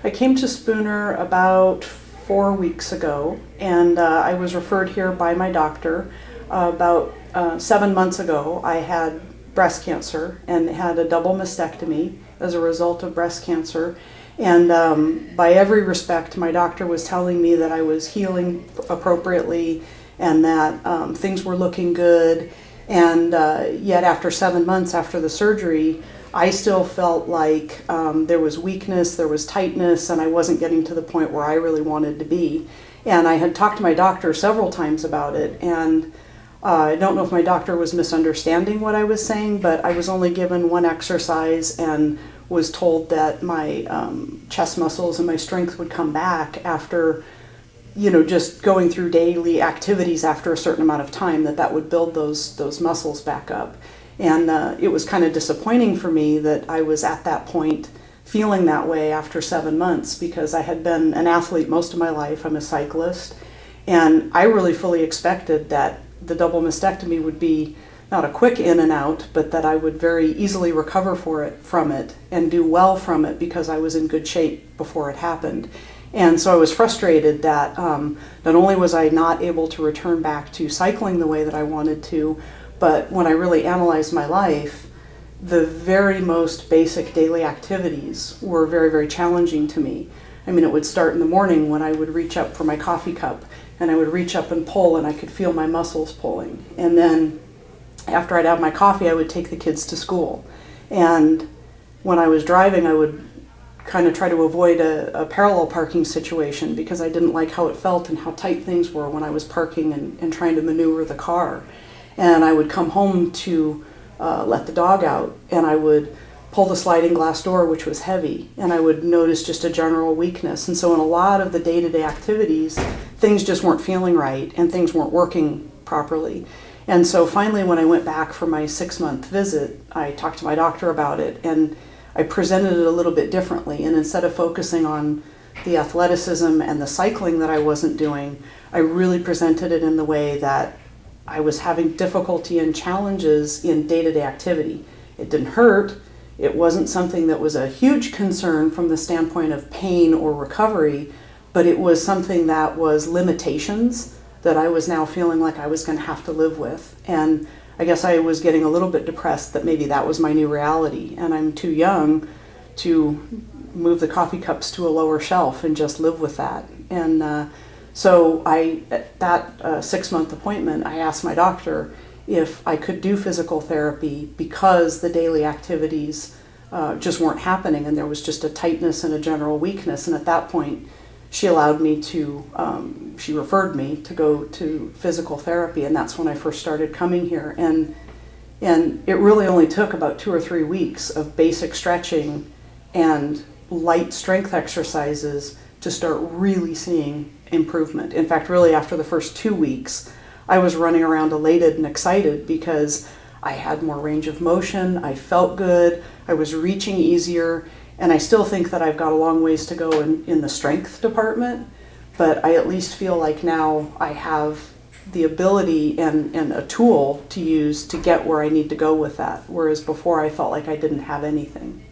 I came to Spooner about 4 weeks ago, and I was referred here by my doctor. About 7 months ago, I had breast cancer and had a double mastectomy as a result of breast cancer. And by every respect, my doctor was telling me that I was healing appropriately and that things were looking good. And yet after 7 months after the surgery, I still felt like there was weakness, there was tightness, and I wasn't getting to the point where I really wanted to be. And I had talked to my doctor several times about it, and I don't know if my doctor was misunderstanding what I was saying, but I was only given one exercise and was told that my chest muscles and my strength would come back after, just going through daily activities after a certain amount of time, that would build those muscles back up. And it was kind of disappointing for me that I was at that point feeling that way after 7 months, because I had been an athlete most of my life. I'm a cyclist, and I really fully expected that the double mastectomy would be not a quick in and out, but that I would very easily recover from it and do well from it because I was in good shape before it happened. And so I was frustrated that not only was I not able to return back to cycling the way that I wanted to, but when I really analyzed my life, the very most basic daily activities were very, very challenging to me. I mean, it would start in the morning when I would reach up for my coffee cup, and I would reach up and pull, and I could feel my muscles pulling. And then after I'd have my coffee, I would take the kids to school. And when I was driving, I would kind of try to avoid a parallel parking situation because I didn't like how it felt and how tight things were when I was parking and trying to maneuver the car. And I would come home to let the dog out, and I would pull the sliding glass door, which was heavy, and I would notice just a general weakness. And so in a lot of the day-to-day activities, things just weren't feeling right and things weren't working properly. And so finally, when I went back for my 6-month visit, I talked to my doctor about it, and I presented it a little bit differently. And instead of focusing on the athleticism and the cycling that I wasn't doing, I really presented it in the way that I was having difficulty and challenges in day-to-day activity. It didn't hurt. It wasn't something that was a huge concern from the standpoint of pain or recovery, but it was something that was limitations that I was now feeling like I was going to have to live with. And I guess I was getting a little bit depressed that maybe that was my new reality, and I'm too young to move the coffee cups to a lower shelf and just live with that. And so at that 6-month appointment, I asked my doctor if I could do physical therapy because the daily activities just weren't happening, and there was just a tightness and a general weakness. And at that point, she allowed me to, she referred me to go to physical therapy, and that's when I first started coming here. And it really only took about 2 or 3 weeks of basic stretching and light strength exercises to start really seeing improvement. In fact, really after the first 2 weeks, I was running around elated and excited because I had more range of motion, I felt good, I was reaching easier, and I still think that I've got a long ways to go in the strength department, but I at least feel like now I have the ability and a tool to use to get where I need to go with that, whereas before I felt like I didn't have anything.